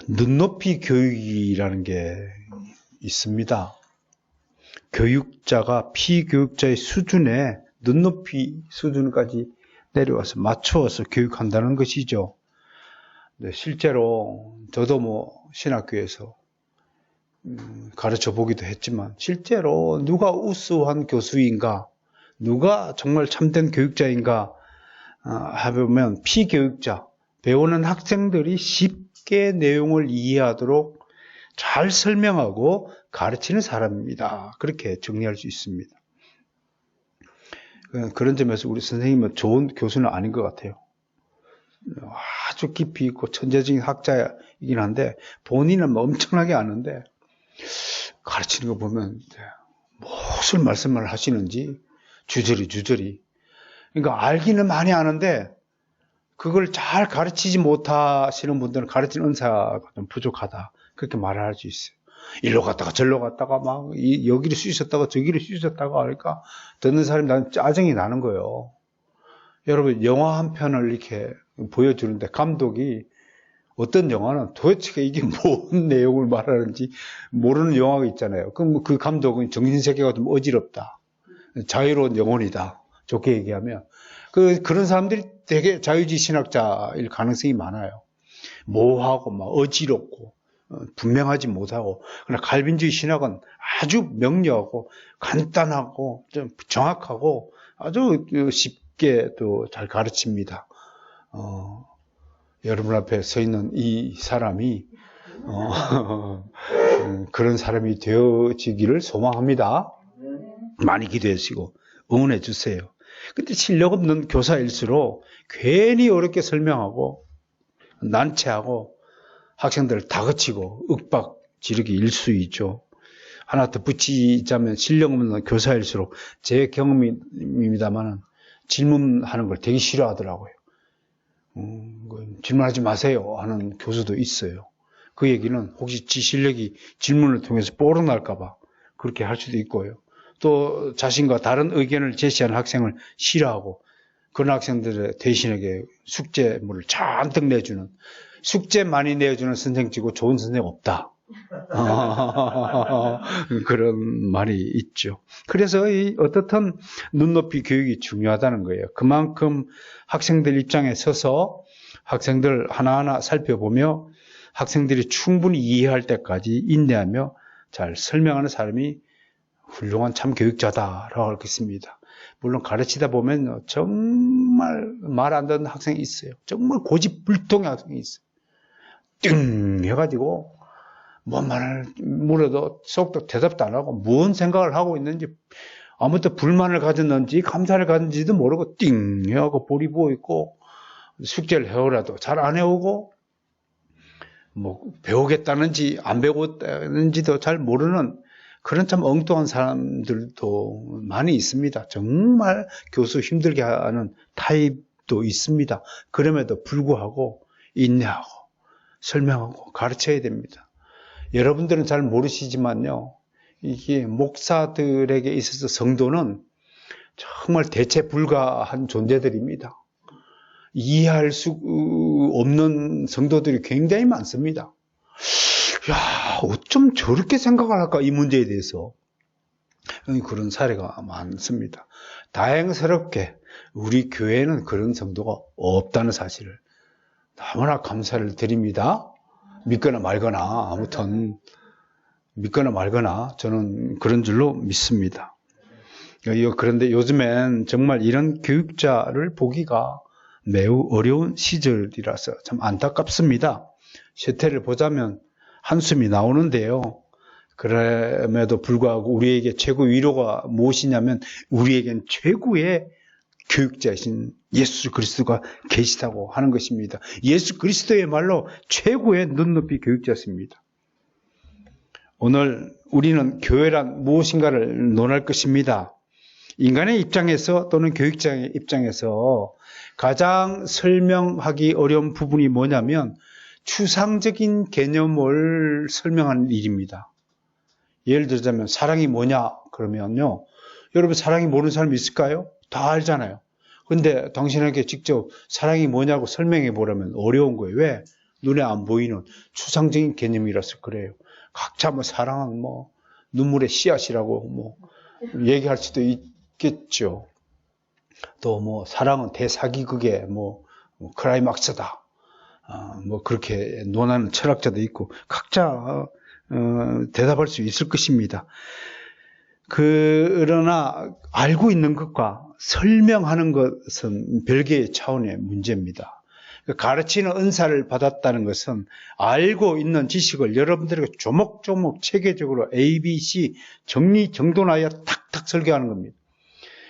눈높이 교육이라는 게 있습니다. 교육자가 피교육자의 수준에 눈높이 수준까지 내려와서 맞추어서 교육한다는 것이죠. 네, 실제로 저도 신학교에서 가르쳐 보기도 했지만 실제로 누가 우수한 교수인가, 누가 정말 참된 교육자인가 해보면 피교육자, 배우는 학생들이 쉽게 내용을 이해하도록 잘 설명하고 가르치는 사람입니다. 그렇게 정리할 수 있습니다. 그런 점에서 우리 선생님은 좋은 교수는 아닌 것 같아요. 아주 깊이 있고 천재적인 학자이긴 한데 본인은 엄청나게 아는데 가르치는 거 보면 무슨 말씀을 하시는지 주저리 그러니까 알기는 많이 아는데 그걸 잘 가르치지 못하시는 분들은 가르치는 은사가 좀 부족하다 그렇게 말할 수 있어요. 일로 갔다가 절로 갔다가 막 여기를 쑤셨다가 저기를 쑤셨다가 하니까 듣는 사람이 나는 짜증이 나는 거예요. 여러분 영화 한 편을 이렇게 보여주는데 감독이 어떤 영화는 도대체 이게 뭔 내용을 말하는지 모르는 영화가 있잖아요. 그럼 그 감독은 정신세계가 좀 어지럽다. 자유로운 영혼이다. 좋게 얘기하면. 그런 사람들이 되게 자유주의 신학자일 가능성이 많아요. 모호하고 막 어지럽고 분명하지 못하고. 그러나 칼빈주의 신학은 아주 명료하고 간단하고 좀 정확하고 아주 쉽게 또 잘 가르칩니다. 여러분 앞에 서 있는 이 사람이 그런 사람이 되어지기를 소망합니다. 많이 기도해주시고 응원해 주세요. 근데 실력 없는 교사일수록 괜히 어렵게 설명하고 난처하고 학생들을 다그치고 윽박 지르기 일수이죠. 하나 더 붙이자면 실력 없는 교사일수록 제 경험입니다만 질문하는 걸 되게 싫어하더라고요. 질문하지 마세요 하는 교수도 있어요. 그 얘기는 혹시 지 실력이 질문을 통해서 뽀록 날까봐 그렇게 할 수도 있고요. 또 자신과 다른 의견을 제시하는 학생을 싫어하고 그런 학생들의 대신에게 숙제물을 잔뜩 내주는 숙제 많이 내주는 선생치고 좋은 선생 없다. 그런 말이 있죠. 그래서 어떻든 눈높이 교육이 중요하다는 거예요. 그만큼 학생들 입장에 서서 학생들 하나하나 살펴보며 학생들이 충분히 이해할 때까지 인내하며 잘 설명하는 사람이 훌륭한 참 교육자다라고 할 수 있습니다. 물론 가르치다 보면 정말 말 안 듣는 학생이 있어요. 정말 고집불통의 학생이 있어요. 띵 해가지고 뭔 말을 물어도 속도 대답도 안 하고 무슨 생각을 하고 있는지 아무튼 불만을 가졌는지 감사를 가졌는지도 모르고 띵 해가지고 볼이 부어있고 숙제를 해오라도 잘 안 해오고 배우겠다는지 안 배우겠다는지도 잘 모르는 그런 참 엉뚱한 사람들도 많이 있습니다. 정말 교수 힘들게 하는 타입도 있습니다. 그럼에도 불구하고 인내하고 설명하고 가르쳐야 됩니다. 여러분들은 잘 모르시지만요. 이게 목사들에게 있어서 성도는 정말 대체 불가한 존재들입니다. 이해할 수 없는 성도들이 굉장히 많습니다. 야, 어쩜 저렇게 생각을 할까, 이 문제에 대해서. 그런 사례가 많습니다. 다행스럽게 우리 교회는 그런 성도가 없다는 사실을 너무나 감사를 드립니다. 믿거나 말거나, 아무튼, 믿거나 말거나, 저는 그런 줄로 믿습니다. 그런데 요즘엔 정말 이런 교육자를 보기가 매우 어려운 시절이라서 참 안타깝습니다. 쇠퇴를 보자면 한숨이 나오는데요. 그럼에도 불구하고 우리에게 최고 위로가 무엇이냐면 우리에겐 최고의 교육자이신 예수 그리스도가 계시다고 하는 것입니다. 예수 그리스도의말로 최고의 눈높이 교육자였습니다. 오늘 우리는 교회란 무엇인가를 논할 것입니다. 인간의 입장에서 또는 교육자의 입장에서 가장 설명하기 어려운 부분이 뭐냐면 추상적인 개념을 설명하는 일입니다. 예를 들자면 사랑이 뭐냐 그러면요. 여러분 사랑이 모르는 사람 있을까요? 다 알잖아요. 근데 당신에게 직접 사랑이 뭐냐고 설명해 보라면 어려운 거예요. 왜? 눈에 안 보이는 추상적인 개념이라서 그래요. 각자 사랑은 눈물의 씨앗이라고 얘기할 수도 있겠죠. 또 사랑은 대사기극의 클라이막스다. 그렇게 논하는 철학자도 있고 각자 대답할 수 있을 것입니다. 그러나 알고 있는 것과 설명하는 것은 별개의 차원의 문제입니다. 가르치는 은사를 받았다는 것은 알고 있는 지식을 여러분들에게 조목조목 체계적으로 A, B, C 정리정돈하여 탁탁 설교하는 겁니다.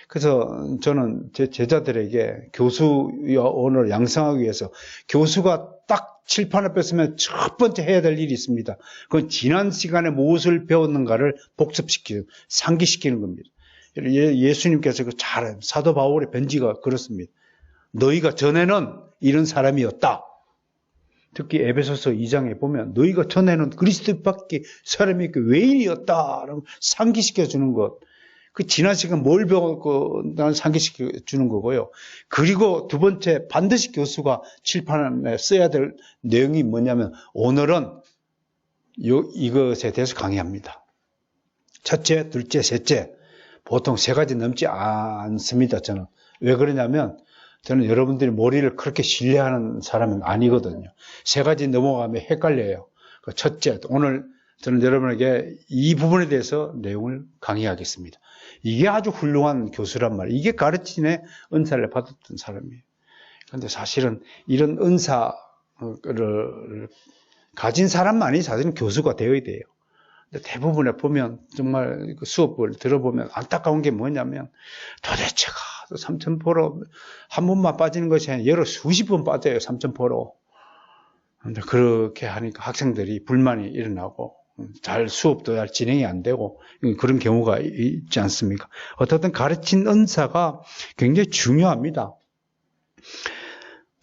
그래서 저는 제 제자들에게 교수원을 양성하기 위해서 교수가 딱 칠판을 뺐으면 첫 번째 해야 될 일이 있습니다. 그건 지난 시간에 무엇을 배웠는가를 복습시키고 상기시키는 겁니다. 예수님께서 사도 바울의 편지가 그렇습니다. 너희가 전에는 이런 사람이었다. 특히 에베소서 2장에 보면 너희가 전에는 그리스도밖에 사람이 외인이었다라고 상기시켜 주는 것. 그 지난 시간 뭘 배웠고 나는 상기시켜 주는 거고요. 그리고 두 번째 반드시 교수가 칠판에 써야 될 내용이 뭐냐면 오늘은 이것에 대해서 강의합니다. 첫째, 둘째, 셋째. 보통 세 가지 넘지 않습니다. 저는. 왜 그러냐면 저는 여러분들이 머리를 그렇게 신뢰하는 사람은 아니거든요. 세 가지 넘어가면 헷갈려요. 첫째, 오늘 저는 여러분에게 이 부분에 대해서 내용을 강의하겠습니다. 이게 아주 훌륭한 교수란 말이에요. 이게 가르침의 은사를 받았던 사람이에요. 그런데 사실은 이런 은사를 가진 사람만이 사실은 교수가 되어야 돼요. 근데 대부분에 보면 정말 수업을 들어보면 안타까운 게 뭐냐면 도대체가 3,000%로 한 번만 빠지는 것이 아니라 여러 수십 번 빠져요. 3,000%로. 근데 그렇게 하니까 학생들이 불만이 일어나고 수업도 잘 진행이 안 되고 그런 경우가 있지 않습니까? 어떻든 가르친 은사가 굉장히 중요합니다.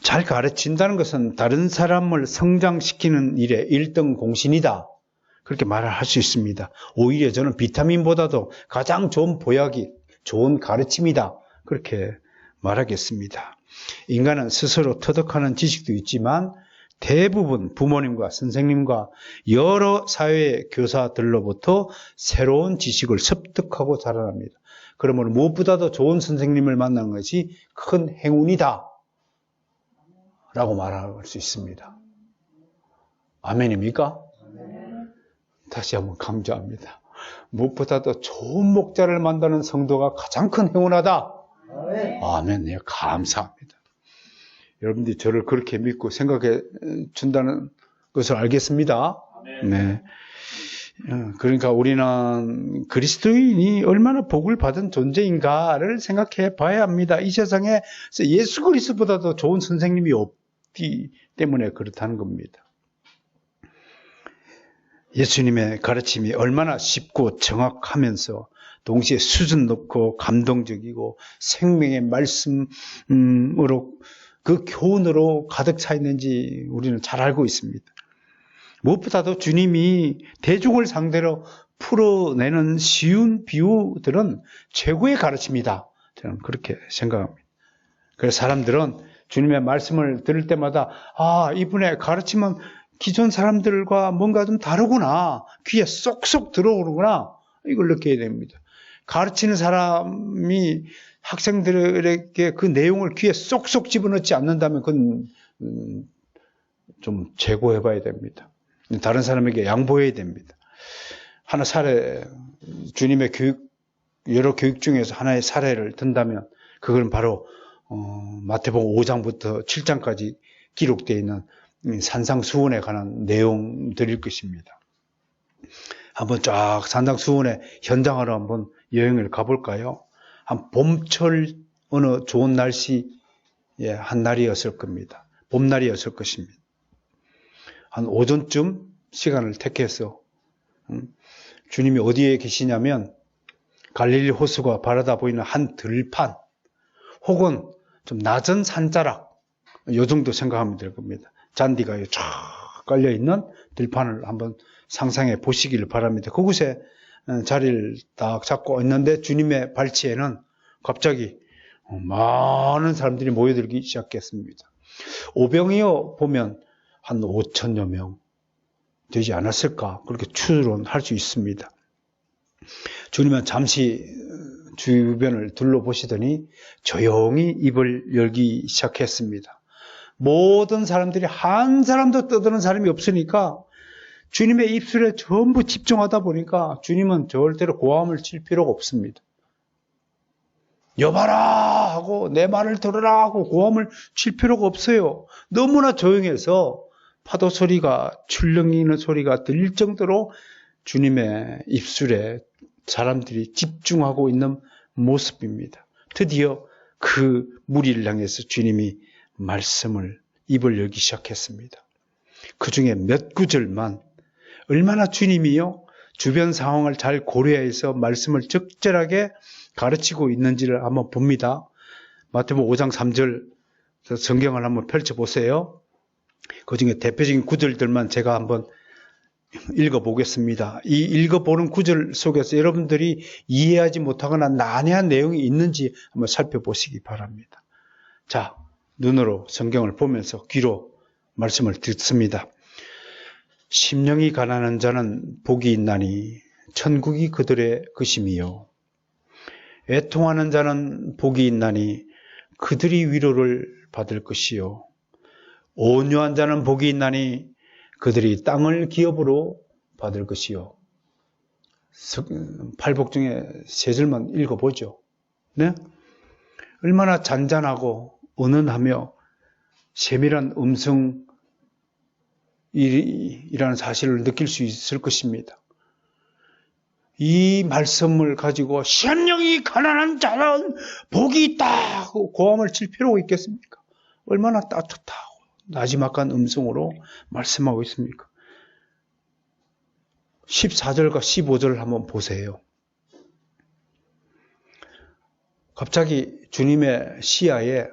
잘 가르친다는 것은 다른 사람을 성장시키는 일에 1등 공신이다. 그렇게 말을 할 수 있습니다. 오히려 저는 비타민보다도 가장 좋은 보약이 좋은 가르침이다. 그렇게 말하겠습니다. 인간은 스스로 터득하는 지식도 있지만 대부분 부모님과 선생님과 여러 사회의 교사들로부터 새로운 지식을 습득하고 자라납니다. 그러므로 무엇보다도 좋은 선생님을 만나는 것이 큰 행운이다 라고 말할 수 있습니다. 아멘입니까? 다시 한번 강조합니다. 무엇보다도 좋은 목자를 만나는 성도가 가장 큰 행운하다. 아멘. 네, 감사합니다. 여러분들이 저를 그렇게 믿고 생각해 준다는 것을 알겠습니다. 네. 그러니까 우리는 그리스도인이 얼마나 복을 받은 존재인가를 생각해 봐야 합니다. 이 세상에 예수 그리스도보다도 좋은 선생님이 없기 때문에 그렇다는 겁니다. 예수님의 가르침이 얼마나 쉽고 정확하면서 동시에 수준 높고 감동적이고 생명의 말씀으로 그 교훈으로 가득 차 있는지 우리는 잘 알고 있습니다. 무엇보다도 주님이 대중을 상대로 풀어내는 쉬운 비유들은 최고의 가르침이다. 저는 그렇게 생각합니다. 그래서 사람들은 주님의 말씀을 들을 때마다 이분의 가르침은 기존 사람들과 뭔가 좀 다르구나. 귀에 쏙쏙 들어오는구나. 이걸 느껴야 됩니다. 가르치는 사람이 학생들에게 그 내용을 귀에 쏙쏙 집어넣지 않는다면 그건 좀 재고해 봐야 됩니다. 다른 사람에게 양보해야 됩니다. 하나 사례, 주님의 여러 교육 중에서 하나의 사례를 든다면 그건 바로 마태복음 5장부터 7장까지 기록되어 있는 산상수훈에 관한 내용들일 것입니다. 한번 쫙 산상수훈의 현장으로 한번 여행을 가볼까요? 한 봄철 어느 좋은 날씨의 한 날이었을 겁니다. 봄날이었을 것입니다. 한 오전쯤 시간을 택해서 주님이 어디에 계시냐면 갈릴리 호수가 바라다 보이는 한 들판 혹은 좀 낮은 산자락 이 정도 생각하면 될 겁니다. 잔디가 쫙 깔려있는 들판을 한번 상상해 보시기를 바랍니다. 그곳에 자리를 딱 잡고 있는데 주님의 발치에는 갑자기 많은 사람들이 모여들기 시작했습니다. 오병이어 보면 한 5천여 명 되지 않았을까 그렇게 추론할 수 있습니다. 주님은 잠시 주변을 둘러보시더니 조용히 입을 열기 시작했습니다. 모든 사람들이 한 사람도 떠드는 사람이 없으니까 주님의 입술에 전부 집중하다 보니까 주님은 절대로 고함을 칠 필요가 없습니다. 여봐라 하고 내 말을 들으라 하고 고함을 칠 필요가 없어요. 너무나 조용해서 파도 소리가 출렁이는 소리가 들릴 정도로 주님의 입술에 사람들이 집중하고 있는 모습입니다. 드디어 그 무리를 향해서 주님이 말씀을 입을 열기 시작했습니다. 그 중에 몇 구절만 얼마나 주님이요 주변 상황을 잘 고려해서 말씀을 적절하게 가르치고 있는지를 한번 봅니다. 마태복음 5장 3절 성경을 한번 펼쳐보세요. 그 중에 대표적인 구절들만 제가 한번 읽어보겠습니다. 이 읽어보는 구절 속에서 여러분들이 이해하지 못하거나 난해한 내용이 있는지 한번 살펴보시기 바랍니다. 자, 눈으로 성경을 보면서 귀로 말씀을 듣습니다. 심령이 가난한 자는 복이 있나니 천국이 그들의 것임이요. 애통하는 자는 복이 있나니 그들이 위로를 받을 것이요. 온유한 자는 복이 있나니 그들이 땅을 기업으로 받을 것이요. 팔복 중에 세 줄만 읽어보죠. 네? 얼마나 잔잔하고 은은하며 세밀한 음성이라는 사실을 느낄 수 있을 것입니다. 이 말씀을 가지고 심령이 가난한 자는 복이 있다 하고 고함을 칠 필요가 있겠습니까? 얼마나 따뜻하고 나지막한 음성으로 말씀하고 있습니까? 14절과 15절을 한번 보세요. 갑자기 주님의 시야에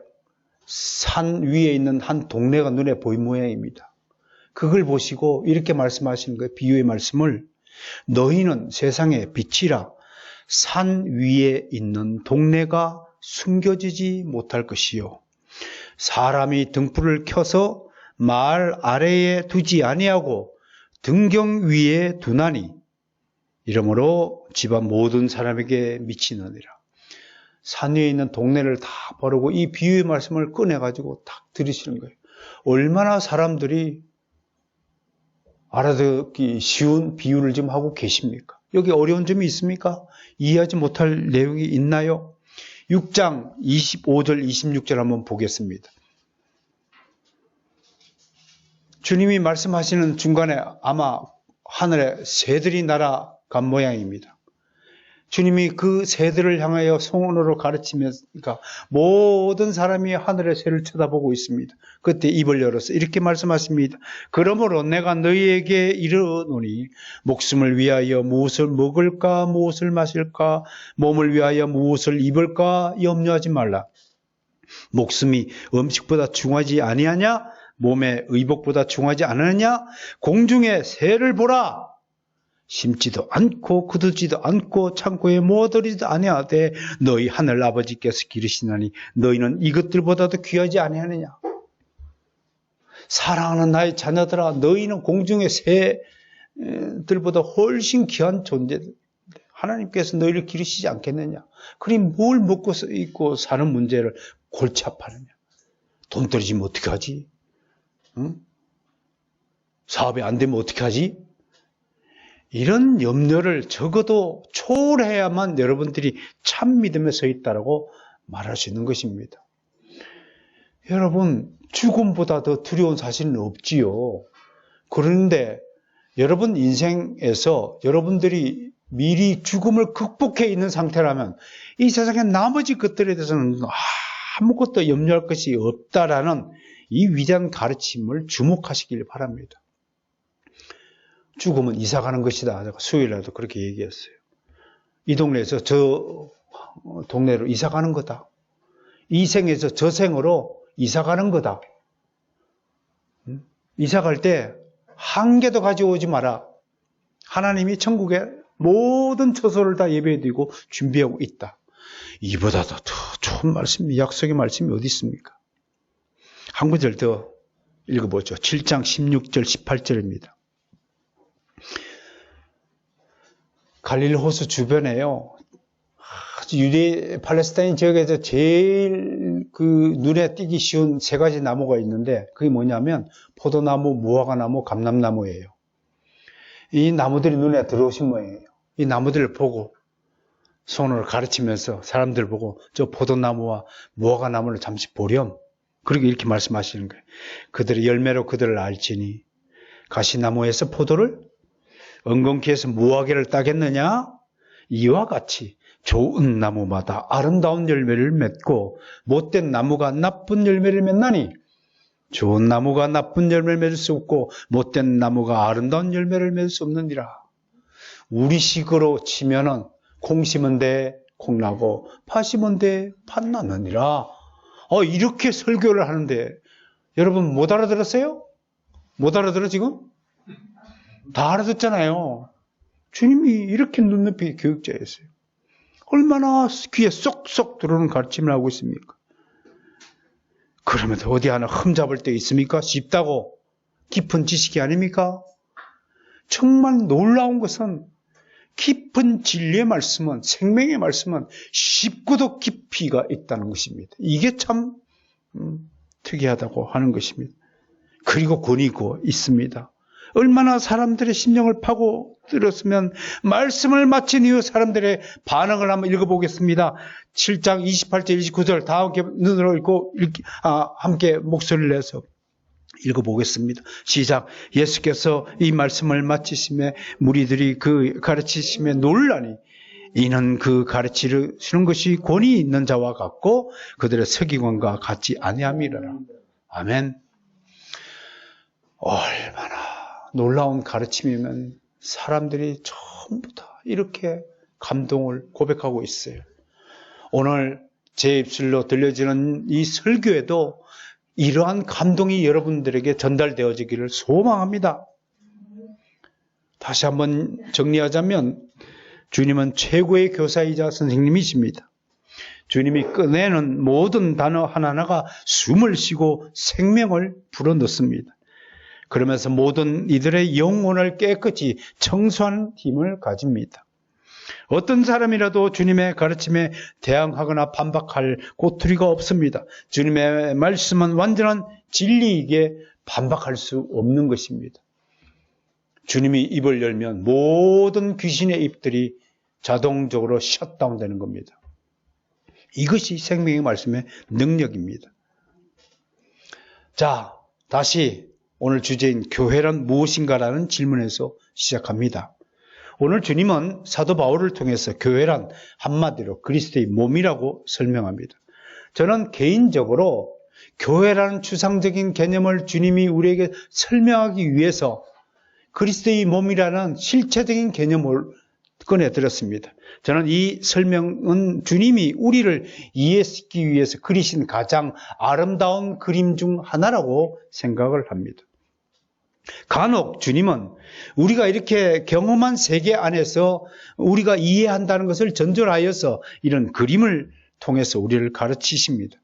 산 위에 있는 한 동네가 눈에 보인 모양입니다. 그걸 보시고 이렇게 말씀하시는 거예요. 비유의 말씀을 너희는 세상의 빛이라 산 위에 있는 동네가 숨겨지지 못할 것이요. 사람이 등불을 켜서 말 아래에 두지 아니하고 등경 위에 두나니 이러므로 집안 모든 사람에게 미치느니라. 산 위에 있는 동네를 다 버리고 이 비유의 말씀을 꺼내가지고 딱 들으시는 거예요. 얼마나 사람들이 알아듣기 쉬운 비유를 좀 하고 계십니까? 여기 어려운 점이 있습니까? 이해하지 못할 내용이 있나요? 6장 25절 26절 한번 보겠습니다. 주님이 말씀하시는 중간에 아마 하늘에 새들이 날아간 모양입니다. 주님이 그 새들을 향하여 손으로 가르치면서 모든 사람이 하늘의 새를 쳐다보고 있습니다. 그때 입을 열어서 이렇게 말씀하십니다. 그러므로 내가 너희에게 이르노니 목숨을 위하여 무엇을 먹을까 무엇을 마실까 몸을 위하여 무엇을 입을까 염려하지 말라. 목숨이 음식보다 중하지 아니하냐? 몸의 의복보다 중하지 않느냐? 공중의 새를 보라. 심지도 않고 거두지도 않고 창고에 모아두지도 아니하되 너희 하늘 아버지께서 기르시나니 너희는 이것들보다도 귀하지 아니하느냐? 사랑하는 나의 자녀들아, 너희는 공중의 새들보다 훨씬 귀한 존재. 하나님께서 너희를 기르시지 않겠느냐? 그러니 뭘 먹고 입고 사는 문제를 골치 아파하느냐? 돈 떨어지면 어떻게 하지? 응? 사업이 안 되면 어떻게 하지? 이런 염려를 적어도 초월해야만 여러분들이 참 믿음에 서 있다라고 말할 수 있는 것입니다. 여러분, 죽음보다 더 두려운 사실은 없지요. 그런데 여러분 인생에서 여러분들이 미리 죽음을 극복해 있는 상태라면 이 세상의 나머지 것들에 대해서는 아무것도 염려할 것이 없다라는 이 위대한 가르침을 주목하시길 바랍니다. 죽으면 이사 가는 것이다. 제가 수요일에도 그렇게 얘기했어요. 이 동네에서 저 동네로 이사 가는 거다. 이 생에서 저 생으로 이사 가는 거다. 이사 갈 때 한 개도 가져오지 마라. 하나님이 천국에 모든 처소를 다 예배해 드리고 준비하고 있다. 이보다도 더 좋은 말씀, 약속의 말씀이 어디 있습니까? 한 구절 더 읽어보죠. 7장 16절 18절입니다. 갈릴리 호수 주변에요. 아주 유대 팔레스타인 지역에서 제일 눈에 띄기 쉬운 세 가지 나무가 있는데 그게 뭐냐면 포도나무, 무화과나무, 감람나무예요. 이 나무들이 눈에 들어오신 모양이에요. 이 나무들을 보고 손을 가르치면서 사람들 보고 저 포도나무와 무화과나무를 잠시 보렴. 그렇게 이렇게 말씀하시는 거예요. 그들의 열매로 그들을 알지니 가시나무에서 포도를 엉겅퀴에서 무화과를 따겠느냐? 이와 같이 좋은 나무마다 아름다운 열매를 맺고 못된 나무가 나쁜 열매를 맺나니 좋은 나무가 나쁜 열매를 맺을 수 없고 못된 나무가 아름다운 열매를 맺을 수 없느니라. 우리식으로 치면은 콩 심은 데 콩 나고 파 심은 데 팥 나느니라. 이렇게 설교를 하는데 여러분 못 알아들었어요? 못 알아들어 지금? 다 알아듣잖아요. 주님이 이렇게 눈높이 교육자였어요. 얼마나 귀에 쏙쏙 들어오는 가르침을 하고 있습니까? 그러면서 어디 하나 흠잡을 데 있습니까? 쉽다고 깊은 지식이 아닙니까? 정말 놀라운 것은 깊은 진리의 말씀은, 생명의 말씀은 쉽고도 깊이가 있다는 것입니다. 이게 참 특이하다고 하는 것입니다. 그리고 권위고 있습니다. 얼마나 사람들의 심령을 파고들었으면 말씀을 마친 이후 사람들의 반응을 한번 읽어보겠습니다. 7장 28절 29절 다 함께 눈으로 읽고 함께 목소리를 내서 읽어보겠습니다. 시작. 예수께서 이 말씀을 마치심에 무리들이 그 가르치심에 놀라니 이는 그 가르치시는 것이 권위 있는 자와 같고 그들의 서기관과 같지 아니함이라. 아멘. 얼마나 놀라운 가르침이면 사람들이 전부 다 이렇게 감동을 고백하고 있어요. 오늘 제 입술로 들려지는 이 설교에도 이러한 감동이 여러분들에게 전달되어지기를 소망합니다. 다시 한번 정리하자면 주님은 최고의 교사이자 선생님이십니다. 주님이 꺼내는 모든 단어 하나하나가 숨을 쉬고 생명을 불어넣습니다. 그러면서 모든 이들의 영혼을 깨끗이 청소하는 힘을 가집니다. 어떤 사람이라도 주님의 가르침에 대항하거나 반박할 꼬투리가 없습니다. 주님의 말씀은 완전한 진리이기에 반박할 수 없는 것입니다. 주님이 입을 열면 모든 귀신의 입들이 자동적으로 셧다운되는 겁니다. 이것이 생명의 말씀의 능력입니다. 자, 다시 오늘 주제인 교회란 무엇인가라는 질문에서 시작합니다. 오늘 주님은 사도 바울을 통해서 교회란 한마디로 그리스도의 몸이라고 설명합니다. 저는 개인적으로 교회라는 추상적인 개념을 주님이 우리에게 설명하기 위해서 그리스도의 몸이라는 실체적인 개념을 꺼내들었습니다. 저는 이 설명은 주님이 우리를 이해시키기 위해서 그리신 가장 아름다운 그림 중 하나라고 생각을 합니다. 간혹 주님은 우리가 이렇게 경험한 세계 안에서 우리가 이해한다는 것을 전제하여서 이런 그림을 통해서 우리를 가르치십니다.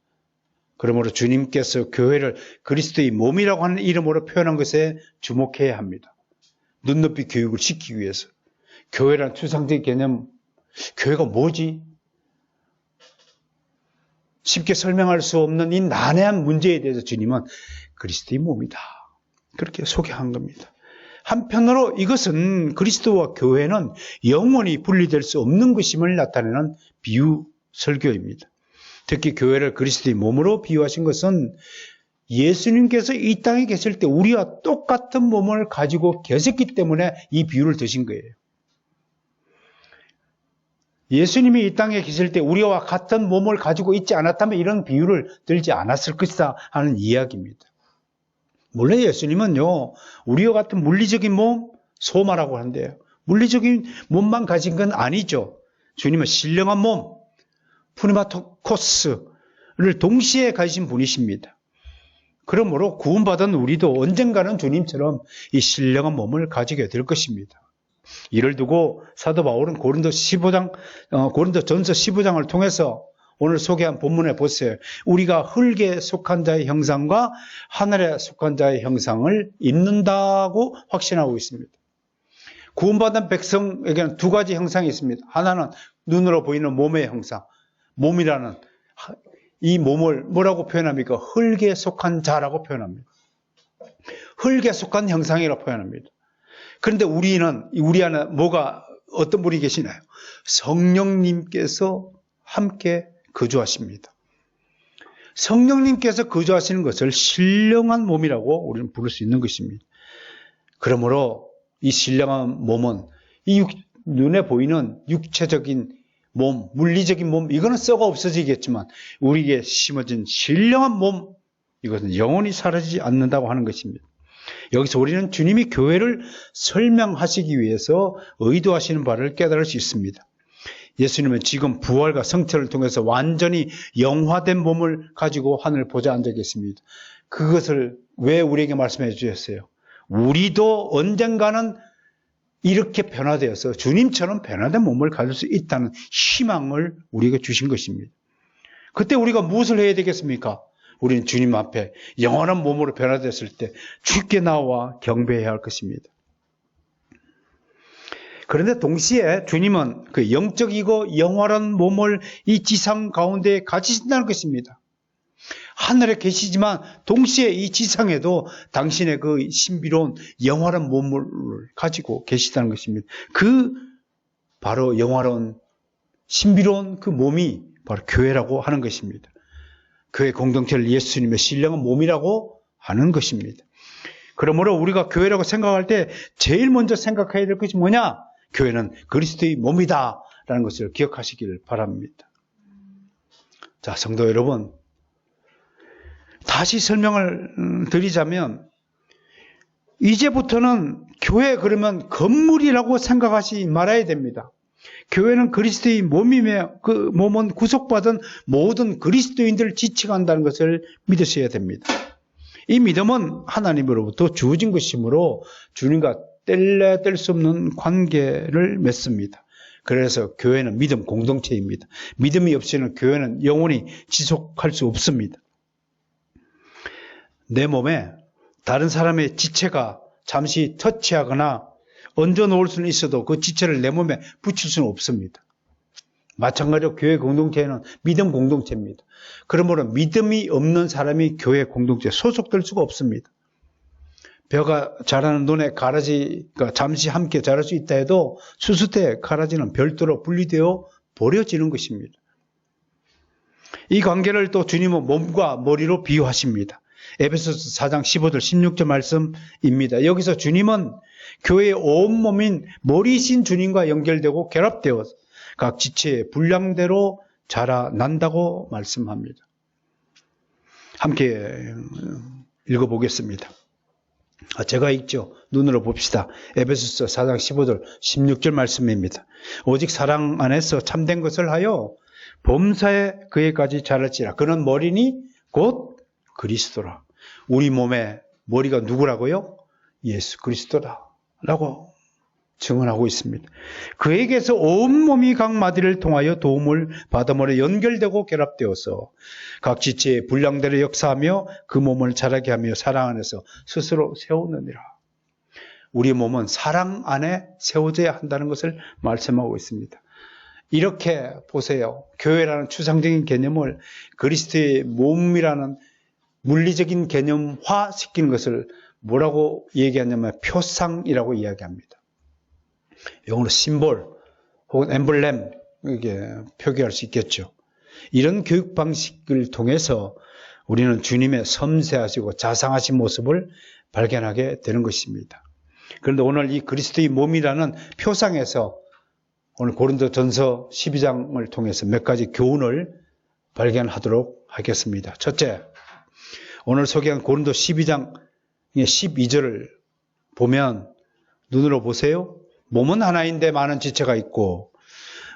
그러므로 주님께서 교회를 그리스도의 몸이라고 하는 이름으로 표현한 것에 주목해야 합니다. 눈높이 교육을 시키기 위해서. 교회란 추상적인 개념, 교회가 뭐지? 쉽게 설명할 수 없는 이 난해한 문제에 대해서 주님은 그리스도의 몸이다. 그렇게 소개한 겁니다. 한편으로 이것은 그리스도와 교회는 영원히 분리될 수 없는 것임을 나타내는 비유 설교입니다. 특히 교회를 그리스도의 몸으로 비유하신 것은 예수님께서 이 땅에 계실 때 우리와 똑같은 몸을 가지고 계셨기 때문에 이 비유를 드신 거예요. 예수님이 이 땅에 계실 때 우리와 같은 몸을 가지고 있지 않았다면 이런 비유를 들지 않았을 것이다 하는 이야기입니다. 물론 예수님은요, 우리와 같은 물리적인 몸, 소마라고 하는데요. 물리적인 몸만 가진 건 아니죠. 주님은 신령한 몸, 푸니마토코스를 동시에 가지신 분이십니다. 그러므로 구원받은 우리도 언젠가는 주님처럼 이 신령한 몸을 가지게 될 것입니다. 이를 두고 사도 바울은 고린도전서 15장을 통해서 오늘 소개한 본문에 보세요. 우리가 흙에 속한 자의 형상과 하늘에 속한 자의 형상을 입는다고 확신하고 있습니다. 구원받은 백성에게는 두 가지 형상이 있습니다. 하나는 눈으로 보이는 몸의 형상, 몸이라는 이 몸을 뭐라고 표현합니까? 흙에 속한 자라고 표현합니다. 흙에 속한 형상이라고 표현합니다. 그런데 우리 안에 어떤 분이 계시나요? 성령님께서 함께 거주하십니다. 성령님께서 거주하시는 것을 신령한 몸이라고 우리는 부를 수 있는 것입니다. 그러므로 이 신령한 몸은 이 눈에 보이는 육체적인 몸, 물리적인 몸, 이거는 썩어 없어지겠지만 우리에게 심어진 신령한 몸, 이것은 영원히 사라지지 않는다고 하는 것입니다. 여기서 우리는 주님이 교회를 설명하시기 위해서 의도하시는 바를 깨달을 수 있습니다. 예수님은 지금 부활과 성취를 통해서 완전히 영화된 몸을 가지고 하늘 보좌에 앉아 계십니다. 그것을 왜 우리에게 말씀해 주셨어요? 우리도 언젠가는 이렇게 변화되어서 주님처럼 변화된 몸을 가질 수 있다는 희망을 우리에게 주신 것입니다. 그때 우리가 무엇을 해야 되겠습니까? 우리는 주님 앞에 영원한 몸으로 변화됐을 때 주께 나와 경배해야 할 것입니다. 그런데 동시에 주님은 그 영적이고 영원한 몸을 이 지상 가운데 가지신다는 것입니다. 하늘에 계시지만 동시에 이 지상에도 당신의 그 신비로운 영원한 몸을 가지고 계시다는 것입니다. 바로 영원한 신비로운 그 몸이 바로 교회라고 하는 것입니다. 교회 공동체를 예수님의 신령한 몸이라고 하는 것입니다. 그러므로 우리가 교회라고 생각할 때 제일 먼저 생각해야 될 것이 뭐냐? 교회는 그리스도의 몸이다 라는 것을 기억하시길 바랍니다. 자, 성도 여러분, 다시 설명을 드리자면 이제부터는 교회 그러면 건물이라고 생각하지 말아야 됩니다. 교회는 그리스도의 몸이며 그 몸은 구속받은 모든 그리스도인들을 지칭한다는 것을 믿으셔야 됩니다. 이 믿음은 하나님으로부터 주어진 것이므로 주님과 뗄래야 뗄 수 없는 관계를 맺습니다. 그래서 교회는 믿음 공동체입니다. 믿음이 없이는 교회는 영원히 지속할 수 없습니다. 내 몸에 다른 사람의 지체가 잠시 터치하거나 얹어 놓을 수는 있어도 그 지체를 내 몸에 붙일 수는 없습니다. 마찬가지로 교회 공동체는 믿음 공동체입니다. 그러므로 믿음이 없는 사람이 교회 공동체에 소속될 수가 없습니다. 벼가 자라는 논에 가라지가 잠시 함께 자랄 수 있다 해도 추수 때 가라지는 별도로 분리되어 버려지는 것입니다. 이 관계를 또 주님은 몸과 머리로 비유하십니다. 에베소서 4장 15절 16절 말씀입니다. 여기서 주님은 교회의 온몸인 머리신 주님과 연결되고 결합되어 각 지체의 분량대로 자라난다고 말씀합니다. 함께 읽어보겠습니다. 제가 읽죠. 눈으로 봅시다. 에베소서 4장 15절 16절 말씀입니다. 오직 사랑 안에서 참된 것을 하여 범사에 그에까지 자랄지라. 그는 머리니 곧 그리스도라. 우리 몸의 머리가 누구라고요? 예수 그리스도다 라고 증언하고 있습니다. 그에게서 온몸이 각 마디를 통하여 도움을 받음으로 연결되고 결합되어서 각 지체의 분량대로 역사하며 그 몸을 자라게 하며 사랑 안에서 스스로 세우느니라. 우리 몸은 사랑 안에 세워져야 한다는 것을 말씀하고 있습니다. 이렇게 보세요. 교회라는 추상적인 개념을 그리스도의 몸이라는 물리적인 개념화 시키는 것을 뭐라고 얘기하냐면 표상이라고 이야기합니다. 영어로 심볼 혹은 엠블렘 이게 표기할 수 있겠죠. 이런 교육 방식을 통해서 우리는 주님의 섬세하시고 자상하신 모습을 발견하게 되는 것입니다. 그런데 오늘 이 그리스도의 몸이라는 표상에서 오늘 고린도전서 12장을 통해서 몇 가지 교훈을 발견하도록 하겠습니다. 첫째, 오늘 소개한 고린도 12장의 12절을 보면 눈으로 보세요. 몸은 하나인데 많은 지체가 있고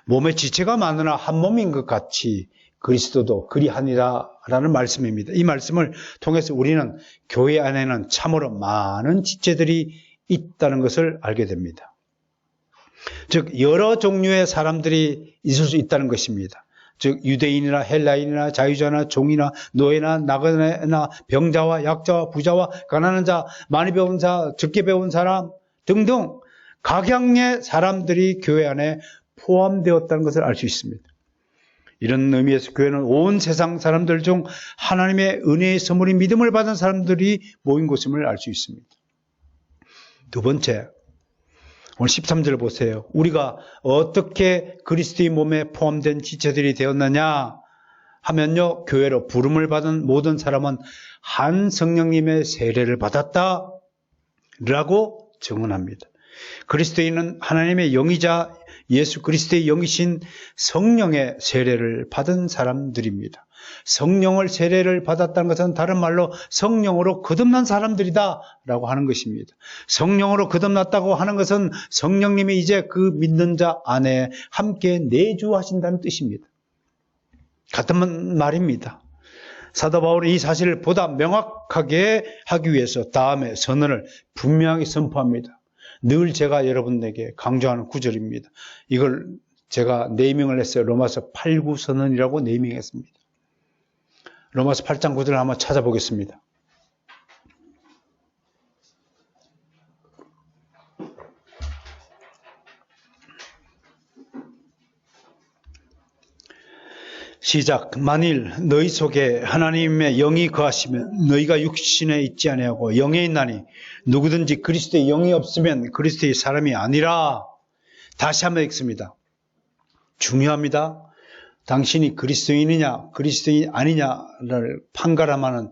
몸의 지체가 많으나 한 몸인 것 같이 그리스도도 그리하니라 라는 말씀입니다. 이 말씀을 통해서 우리는 교회 안에는 참으로 많은 지체들이 있다는 것을 알게 됩니다. 즉 여러 종류의 사람들이 있을 수 있다는 것입니다. 즉 유대인이나 헬라인이나 자유자나 종이나 노예나 나그네나 병자와 약자와 부자와 가난한 자, 많이 배운 자, 적게 배운 사람 등등 각양의 사람들이 교회 안에 포함되었다는 것을 알 수 있습니다. 이런 의미에서 교회는 온 세상 사람들 중 하나님의 은혜의 선물인 믿음을 받은 사람들이 모인 곳임을 알 수 있습니다. 두 번째, 오늘 13절 보세요. 우리가 어떻게 그리스도의 몸에 포함된 지체들이 되었느냐 하면요, 교회로 부름을 받은 모든 사람은 한 성령님의 세례를 받았다 라고 증언합니다. 그리스도인은 하나님의 영이자 예수 그리스도의 영이신 성령의 세례를 받은 사람들입니다. 성령을 세례를 받았다는 것은 다른 말로 성령으로 거듭난 사람들이다 라고 하는 것입니다. 성령으로 거듭났다고 하는 것은 성령님이 이제 그 믿는 자 안에 함께 내주하신다는 뜻입니다. 같은 말입니다. 사도 바울은 이 사실을 보다 명확하게 하기 위해서 다음에 선언을 분명히 선포합니다. 늘 제가 여러분에게 강조하는 구절입니다. 이걸 제가 네이밍을 했어요. 로마서 8구 선언이라고 네이밍했습니다. 로마서 8장 9절을 한번 찾아보겠습니다. 시작. 만일 너희 속에 하나님의 영이 거하시면 너희가 육신에 있지 아니하고 영에 있나니 누구든지 그리스도의 영이 없으면 그리스도의 사람이 아니라. 다시 한번 읽습니다. 중요합니다. 당신이 그리스도인이냐 그리스도인이 아니냐를 판가름하는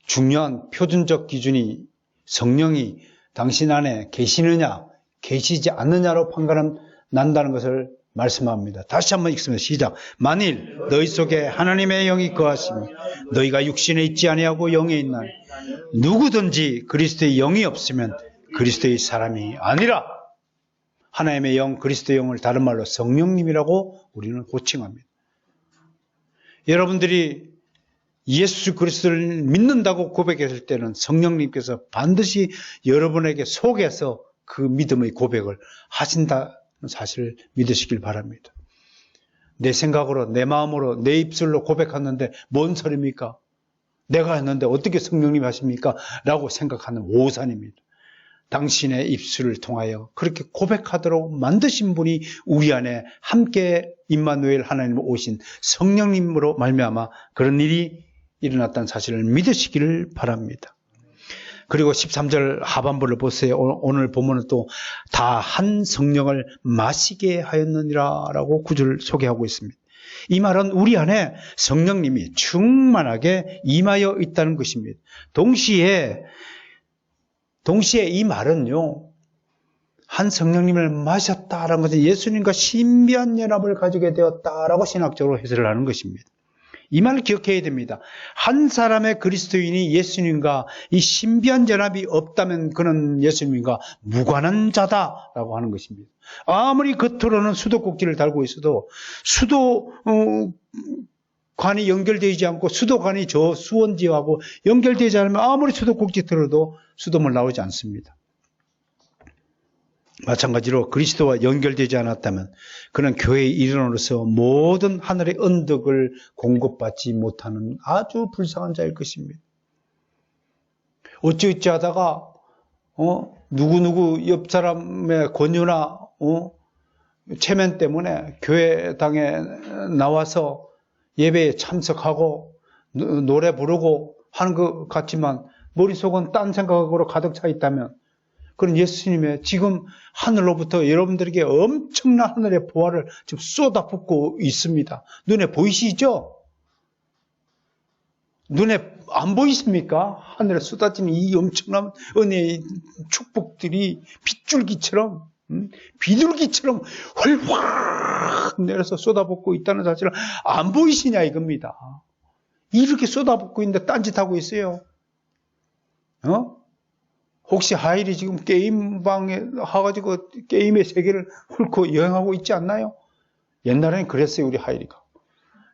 중요한 표준적 기준이 성령이 당신 안에 계시느냐 계시지 않느냐로 판가름 난다는 것을 말씀합니다. 다시 한번 읽습니다. 시작. 만일 너희 속에 하나님의 영이 거하시면 너희가 육신에 있지 아니하고 영에 있나니 누구든지 그리스도의 영이 없으면 그리스도의 사람이 아니라. 하나님의 영, 그리스도의 영을 다른 말로 성령님이라고 우리는 호칭합니다. 여러분들이 예수 그리스도를 믿는다고 고백했을 때는 성령님께서 반드시 여러분에게 속에서 그 믿음의 고백을 하신다는 사실을 믿으시길 바랍니다. 내 생각으로, 내 마음으로, 내 입술로 고백했는데 뭔 소리입니까? 내가 했는데 어떻게 성령님이 하십니까? 라고 생각하는 오산입니다. 당신의 입술을 통하여 그렇게 고백하도록 만드신 분이 우리 안에 함께 임마누엘 하나님 오신 성령님으로 말미암아 그런 일이 일어났다는 사실을 믿으시기를 바랍니다. 그리고 13절 하반부를 보세요. 오늘 보면은 또 다 한 성령을 마시게 하였느니라 라고 구절을 소개하고 있습니다. 이 말은 우리 안에 성령님이 충만하게 임하여 있다는 것입니다. 동시에 이 말은요, 한 성령님을 마셨다라는 것은 예수님과 신비한 연합을 가지게 되었다라고 신학적으로 해설을 하는 것입니다. 이 말을 기억해야 됩니다. 한 사람의 그리스도인이 예수님과 이 신비한 연합이 없다면 그는 예수님과 무관한 자다라고 하는 것입니다. 아무리 겉으로는 수도꼭지를 달고 있어도 수도관이 연결되지 않고 수도관이 저 수원지하고 연결되지 않으면 아무리 수도꼭지 들어도 수도물 나오지 않습니다. 마찬가지로 그리스도와 연결되지 않았다면 그는 교회의 일원으로서 모든 하늘의 언덕을 공급받지 못하는 아주 불쌍한 자일 것입니다. 어찌어찌 하다가 누구누구 옆 사람의 권유나 체면 때문에 교회당에 나와서 예배에 참석하고 노래 부르고 하는 것 같지만 머릿속은 딴 생각으로 가득 차 있다면 그런 예수님의 지금 하늘로부터 여러분들에게 엄청난 하늘의 보화를 지금 쏟아붓고 있습니다. 눈에 보이시죠? 눈에 안 보이십니까? 하늘에 쏟아지는 이 엄청난 은혜의 축복들이 빗줄기처럼 비둘기처럼 훨확 내려서 쏟아붓고 있다는 사실을 안 보이시냐 이겁니다. 이렇게 쏟아붓고 있는데 딴짓하고 있어요. 혹시 하일이 지금 게임방에 와가지고 게임의 세계를 훑고 여행하고 있지 않나요? 옛날에는 그랬어요, 우리 하일이가.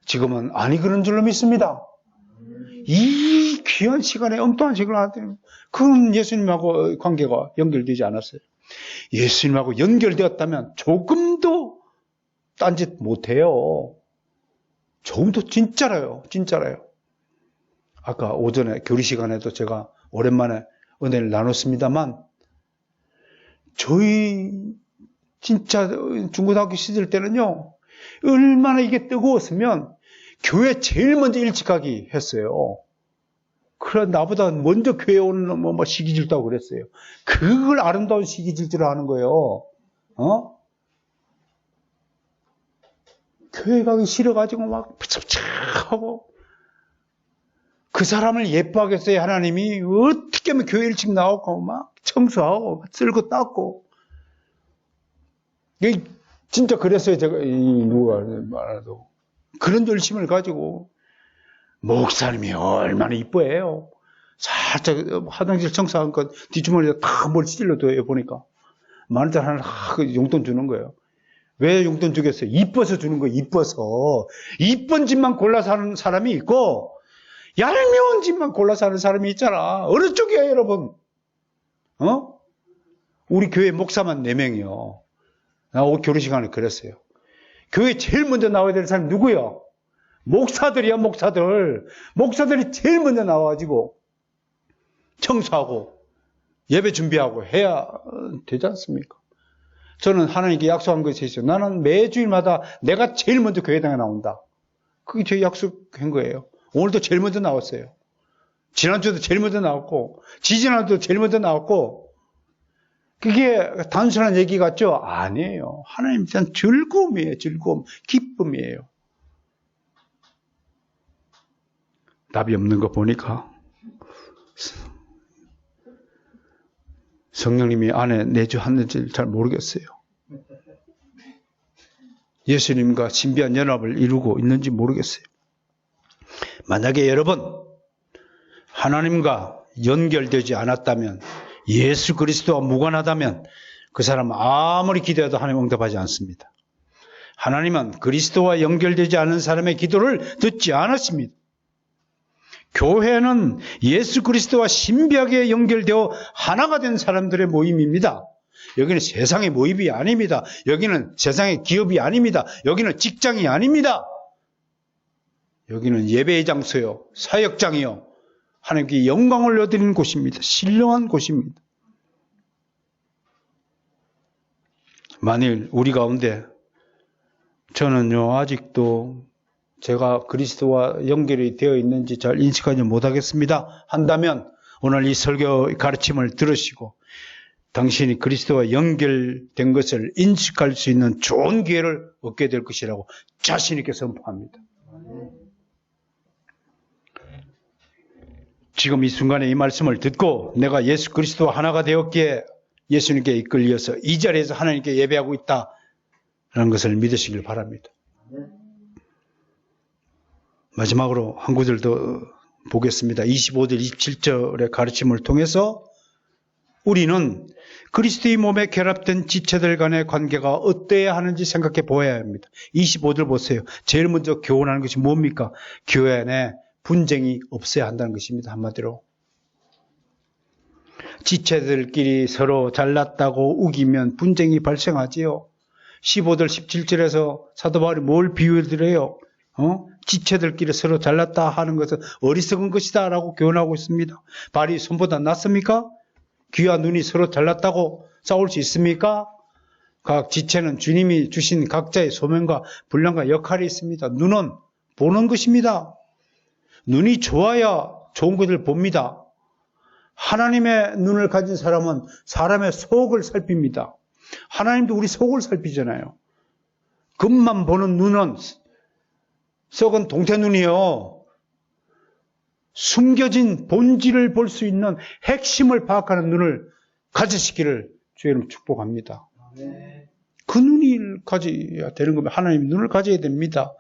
지금은 아니 그런 줄로 믿습니다. 이 귀한 시간에 엉뚱한 시간을 하더니 그건 예수님하고 관계가 연결되지 않았어요. 예수님하고 연결되었다면 조금도 딴짓 못해요. 좋은도 진짜라요. 진짜라요. 아까 오전에 교리 시간에도 제가 오랜만에 은혜를 나눴습니다만 저희 진짜 중고등학교 시절 때는요. 얼마나 이게 뜨거웠으면 교회 제일 먼저 일찍 가기 했어요. 그래 나보다 먼저 교회 오는 뭐 시기질도 하고 그랬어요. 그걸 아름다운 시기질주를 하는 거예요. 교회 가기 싫어가지고 막 푸석푸석하고 그 사람을 예뻐하겠어요. 하나님이 어떻게 하면 교회 일찍 나오고 막 청소하고 쓸고 닦고 진짜 그랬어요. 제가 누가 말해도 그런 열심을 가지고 목사님이 얼마나 이뻐해요. 살짝 화장실 청소한 것 뒷주머니에 탁 뭘 찔러둬요. 보니까 만원짜리 하나 용돈 주는 거예요. 왜 용돈 주겠어요? 이뻐서 주는 거예요. 이뻐서. 이쁜 집만 골라서 하는 사람이 있고 얄미운 집만 골라서 하는 사람이 있잖아. 어느 쪽이에요, 여러분? 우리 교회 목사만 4명이요. 나 교리 시간에 그랬어요. 교회 제일 먼저 나와야 될 사람이 누구요? 목사들이야, 목사들. 목사들이 제일 먼저 나와가지고 청소하고 예배 준비하고 해야 되지 않습니까? 저는 하나님께 약속한 것이 있어요. 나는 매주일마다 내가 제일 먼저 교회당에 나온다. 그게 제 약속한 거예요. 오늘도 제일 먼저 나왔어요. 지난주도 제일 먼저 나왔고 지지난주도 제일 먼저 나왔고 그게 단순한 얘기 같죠? 아니에요. 하나님 대한 즐거움이에요. 즐거움, 기쁨이에요. 답이 없는 거 보니까 성령님이 안에 내주하는지 잘 모르겠어요. 예수님과 신비한 연합을 이루고 있는지 모르겠어요. 만약에 여러분 하나님과 연결되지 않았다면 예수 그리스도와 무관하다면 그 사람은 아무리 기도해도 하나님 응답하지 않습니다. 하나님은 그리스도와 연결되지 않은 사람의 기도를 듣지 않으십니다. 교회는 예수 그리스도와 신비하게 연결되어 하나가 된 사람들의 모임입니다. 여기는 세상의 모임이 아닙니다. 여기는 세상의 기업이 아닙니다. 여기는 직장이 아닙니다. 여기는 예배의 장소요, 사역장이요, 하나님께 영광을 얻는 곳입니다. 신령한 곳입니다. 만일 우리 가운데 저는요 아직도 제가 그리스도와 연결이 되어 있는지 잘 인식하지 못하겠습니다 한다면 오늘 이 설교 가르침을 들으시고 당신이 그리스도와 연결된 것을 인식할 수 있는 좋은 기회를 얻게 될 것이라고 자신 있게 선포합니다. 지금 이 순간에 이 말씀을 듣고 내가 예수 그리스도와 하나가 되었기에 예수님께 이끌려서 이 자리에서 하나님께 예배하고 있다라는 것을 믿으시길 바랍니다. 마지막으로 한 구절 더 보겠습니다. 25절, 27절의 가르침을 통해서 우리는 그리스도의 몸에 결합된 지체들 간의 관계가 어때야 하는지 생각해 보아야 합니다. 25절 보세요. 제일 먼저 교훈하는 것이 뭡니까? 교회 안에 분쟁이 없어야 한다는 것입니다. 한마디로. 지체들끼리 서로 잘났다고 우기면 분쟁이 발생하지요. 15절, 17절에서 사도 바울이 뭘 비유해드려요? 지체들끼리 서로 잘났다 하는 것은 어리석은 것이다 라고 교훈하고 있습니다. 발이 손보다 낫습니까? 귀와 눈이 서로 잘났다고 싸울 수 있습니까? 각 지체는 주님이 주신 각자의 소명과 분량과 역할이 있습니다. 눈은 보는 것입니다. 눈이 좋아야 좋은 것을 봅니다. 하나님의 눈을 가진 사람은 사람의 속을 살핍니다. 하나님도 우리 속을 살피잖아요. 겉만 보는 눈은 썩은 동태눈이요. 숨겨진 본질을 볼 수 있는 핵심을 파악하는 눈을 가지시기를 주님 축복합니다. 그 눈이 가져야 되는 겁니다. 하나님 눈을 가져야 됩니다.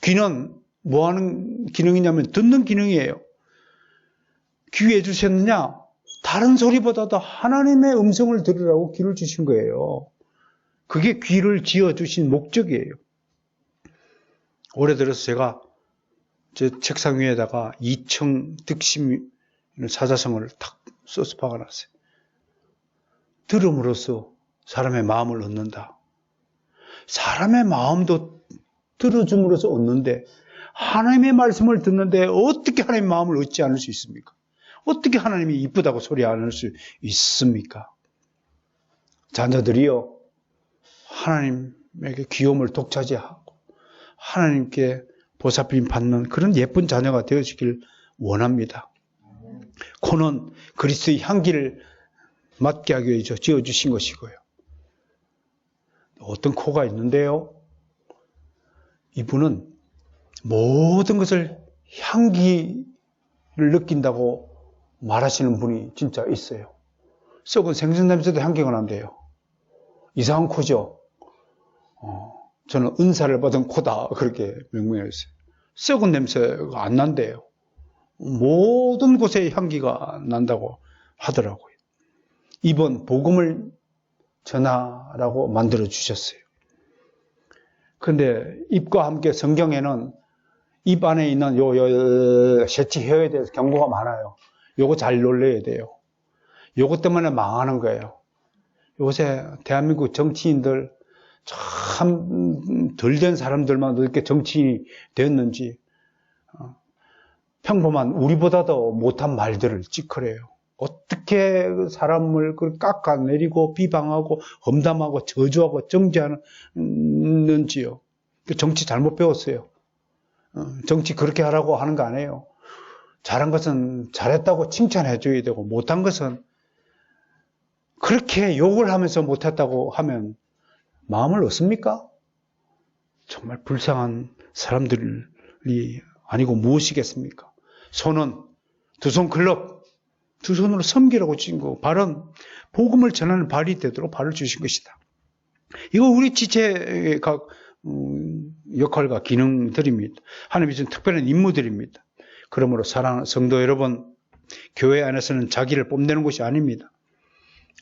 귀는 뭐 하는 기능이냐면 듣는 기능이에요. 귀에 주셨느냐? 다른 소리보다도 하나님의 음성을 들으라고 귀를 주신 거예요. 그게 귀를 지어주신 목적이에요. 올해 들어서 제가 제 책상 위에다가 2층 득심 사자성어를 탁 써서 박아놨어요. 들음으로써 사람의 마음을 얻는다. 사람의 마음도 들어줌으로써 얻는데 하나님의 말씀을 듣는데 어떻게 하나님의 마음을 얻지 않을 수 있습니까? 어떻게 하나님이 이쁘다고 소리 안 할 수 있습니까? 자녀들이요, 하나님에게 귀여움을 독차지하고 하나님께 보살핌 받는 그런 예쁜 자녀가 되어지길 원합니다. 코는 그리스도의 향기를 맡게 하기 위해서 지어주신 것이고요. 어떤 코가 있는데요, 이분은 모든 것을 향기를 느낀다고 말하시는 분이 진짜 있어요. 썩은 생선 냄새도 향기가 난대요. 이상한 코죠. 저는 은사를 받은 코다 그렇게 명명했어요. 썩은 냄새가 안 난대요. 모든 곳에 향기가 난다고 하더라고요. 이번 복음을 전하라고 만들어 주셨어요. 그런데 입과 함께 성경에는 입 안에 있는 요 세치혀에 대해서 경고가 많아요. 요거 잘 놀려야 돼요. 요거 때문에 망하는 거예요. 요새 대한민국 정치인들 참 덜 된 사람들만 이렇게 정치인이 됐는지 평범한 우리보다도 못한 말들을 찌커려요. 어떻게 사람을 깎아내리고 비방하고 험담하고 저주하고 정죄하는지요. 정치 잘못 배웠어요. 정치 그렇게 하라고 하는 거 아니에요. 잘한 것은 잘했다고 칭찬해 줘야 되고 못한 것은 그렇게 욕을 하면서 못했다고 하면 마음을 얻습니까? 정말 불쌍한 사람들이 아니고 무엇이겠습니까? 손은 두 손 클럽, 두 손으로 섬기라고 주신 거, 발은 복음을 전하는 발이 되도록 발을 주신 것이다. 이거 우리 지체의 각 역할과 기능들입니다. 하나님이 준 특별한 임무들입니다. 그러므로 사랑하는 성도 여러분, 교회 안에서는 자기를 뽐내는 것이 아닙니다.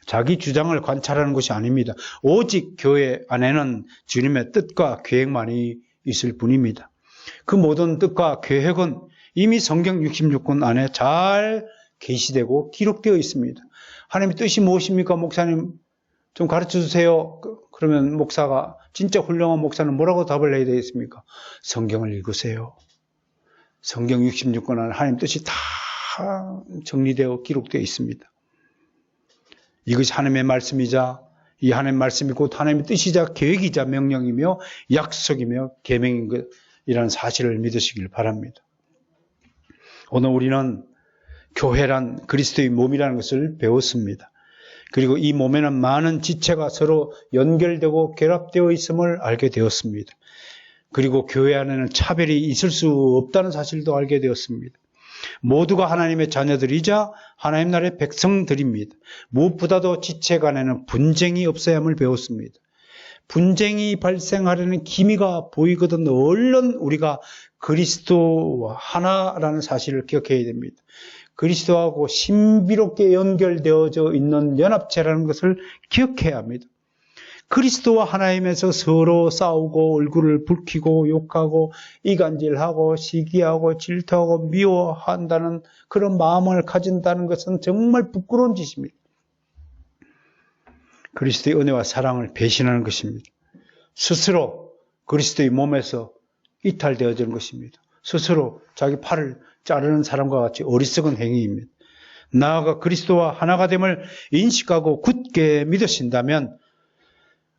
자기 주장을 관찰하는 것이 아닙니다. 오직 교회 안에는 주님의 뜻과 계획만이 있을 뿐입니다. 그 모든 뜻과 계획은 이미 성경 66권 안에 잘 계시되고 기록되어 있습니다. 하나님의 뜻이 무엇입니까? 목사님 좀 가르쳐 주세요. 그러면 목사가, 진짜 훌륭한 목사는 뭐라고 답을 해야 되겠습니까? 성경을 읽으세요. 성경 66권 안에 하나님 뜻이 다 정리되어 기록되어 있습니다. 이것이 하나님의 말씀이자, 이 하나님의 말씀이 곧 하나님의 뜻이자 계획이자 명령이며 약속이며 계명인 것이라는 사실을 믿으시길 바랍니다. 오늘 우리는 교회란 그리스도의 몸이라는 것을 배웠습니다. 그리고 이 몸에는 많은 지체가 서로 연결되고 결합되어 있음을 알게 되었습니다. 그리고 교회 안에는 차별이 있을 수 없다는 사실도 알게 되었습니다. 모두가 하나님의 자녀들이자 하나님 나라의 백성들입니다. 무엇보다도 지체 간에는 분쟁이 없어야 함을 배웠습니다. 분쟁이 발생하려는 기미가 보이거든 얼른 우리가 그리스도와 하나라는 사실을 기억해야 됩니다. 그리스도하고 신비롭게 연결되어져 있는 연합체라는 것을 기억해야 합니다. 그리스도와 하나님에서 서로 싸우고 얼굴을 붉히고 욕하고 이간질하고 시기하고 질투하고 미워한다는 그런 마음을 가진다는 것은 정말 부끄러운 짓입니다. 그리스도의 은혜와 사랑을 배신하는 것입니다. 스스로 그리스도의 몸에서 이탈되어지는 것입니다. 스스로 자기 팔을 자르는 사람과 같이 어리석은 행위입니다. 나아가 그리스도와 하나가 됨을 인식하고 굳게 믿으신다면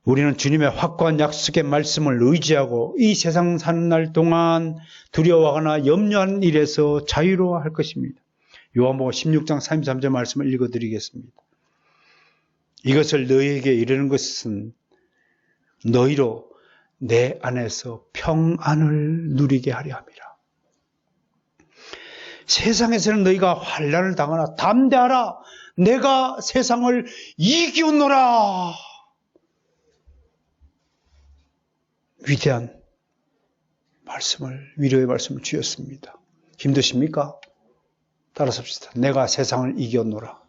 우리는 주님의 확고한 약속의 말씀을 의지하고 이 세상 사는 날 동안 두려워하거나 염려하는 일에서 자유로워할 것입니다. 요한복음 16장 33절 말씀을 읽어드리겠습니다. 이것을 너희에게 이르는 것은 너희로 내 안에서 평안을 누리게 하려 함이라. 세상에서는 너희가 환난을 당하나 담대하라. 내가 세상을 이기었노라. 위대한 말씀을, 위로의 말씀을 주셨습니다. 힘드십니까? 따라섭시다. 내가 세상을 이겼노라.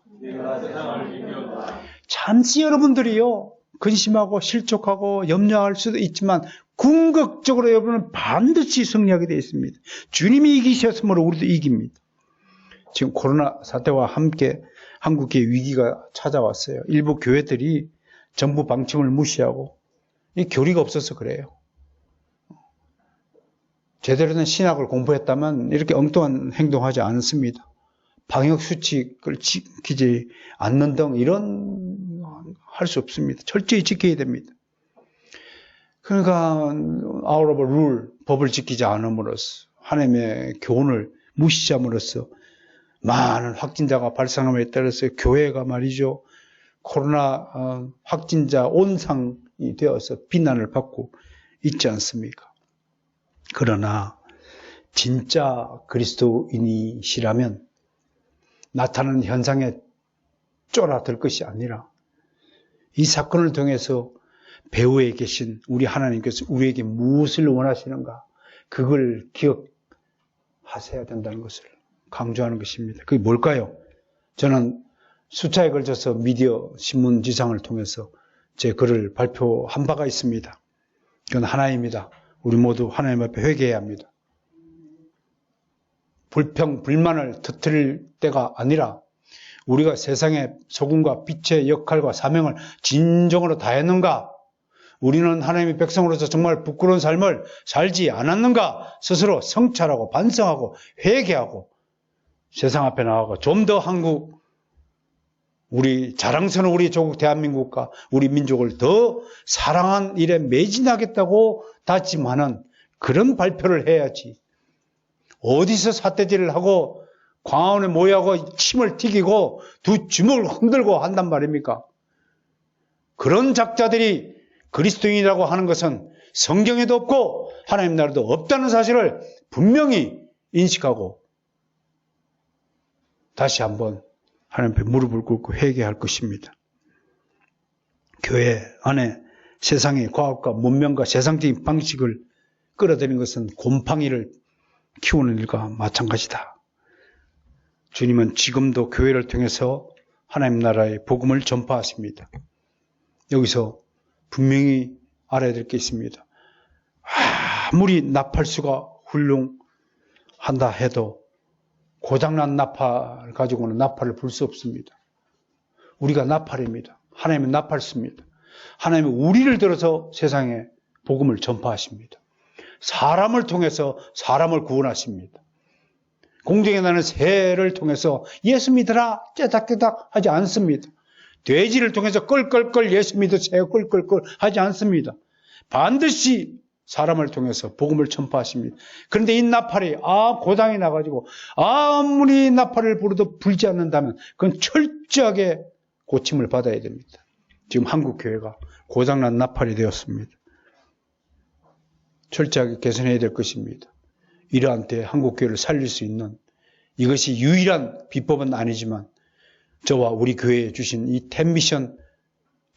잠시 여러분들이요, 근심하고 실족하고 염려할 수도 있지만 궁극적으로 여러분은 반드시 승리하게 되어 있습니다. 주님이 이기셨으므로 우리도 이깁니다. 지금 코로나 사태와 함께 한국에 위기가 찾아왔어요. 일부 교회들이 정부 방침을 무시하고 이 교리가 없어서 그래요. 제대로 된 신학을 공부했다면 이렇게 엉뚱한 행동하지 않습니다. 방역수칙을 지키지 않는 등 이런 할 수 없습니다. 철저히 지켜야 됩니다. 그러니까 out of rule, 법을 지키지 않음으로써 하나님의 교훈을 무시함으로써 많은 확진자가 발생함에 따라서 교회가 말이죠. 코로나 확진자 온상이 되어서 비난을 받고 있지 않습니까? 그러나 진짜 그리스도인이시라면 나타나는 현상에 쫄아들 것이 아니라 이 사건을 통해서 배후에 계신 우리 하나님께서 우리에게 무엇을 원하시는가 그걸 기억하셔야 된다는 것을 강조하는 것입니다. 그게 뭘까요? 저는 수차에 걸쳐서 미디어 신문 지상을 통해서 제 글을 발표한 바가 있습니다. 그건 하나입니다. 우리 모두 하나님 앞에 회개해야 합니다. 불평, 불만을 터뜨릴 때가 아니라 우리가 세상의 소금과 빛의 역할과 사명을 진정으로 다했는가? 우리는 하나님의 백성으로서 정말 부끄러운 삶을 살지 않았는가? 스스로 성찰하고 반성하고 회개하고 세상 앞에 나가고 좀 더 한국, 우리 자랑스러운 우리 조국 대한민국과 우리 민족을 더 사랑한 일에 매진하겠다고 다짐하는 그런 발표를 해야지. 어디서 삿대질을 하고 광화문에 모여하고 침을 튀기고 두 주먹을 흔들고 한단 말입니까? 그런 작자들이 그리스도인이라고 하는 것은 성경에도 없고 하나님 나라도 없다는 사실을 분명히 인식하고 다시 한번 하나님 앞에 무릎을 꿇고 회개할 것입니다. 교회 안에 세상의 과학과 문명과 세상적인 방식을 끌어들이는 것은 곰팡이를 키우는 일과 마찬가지다. 주님은 지금도 교회를 통해서 하나님 나라의 복음을 전파하십니다. 여기서 분명히 알아야 될 게 있습니다. 아무리 나팔수가 훌륭한다 해도 고장난 나팔 가지고는 나팔을 불 수 없습니다. 우리가 나팔입니다. 하나님은 나팔수입니다. 하나님은 우리를 들어서 세상에 복음을 전파하십니다. 사람을 통해서 사람을 구원하십니다. 공중에 나는 새를 통해서 예수 믿으라 깨닥깨닥 하지 않습니다. 돼지를 통해서 껄껄껄 예수 믿으세요 껄껄껄 하지 않습니다. 반드시 사람을 통해서 복음을 전파하십니다. 그런데 이 나팔이 고장이 나가지고 아무리 나팔을 불어도 불지 않는다면 그건 철저하게 고침을 받아야 됩니다. 지금 한국 교회가 고장난 나팔이 되었습니다. 철저하게 개선해야 될 것입니다. 이러한 때 한국 교회를 살릴 수 있는 이것이 유일한 비법은 아니지만 저와 우리 교회에 주신 이 10미션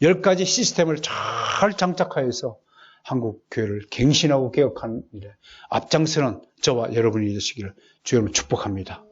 10가지 시스템을 잘 장착하여서 한국 교회를 갱신하고 개혁하는 일에 앞장서는 저와 여러분이 되시기를 주여 여러분 축복합니다.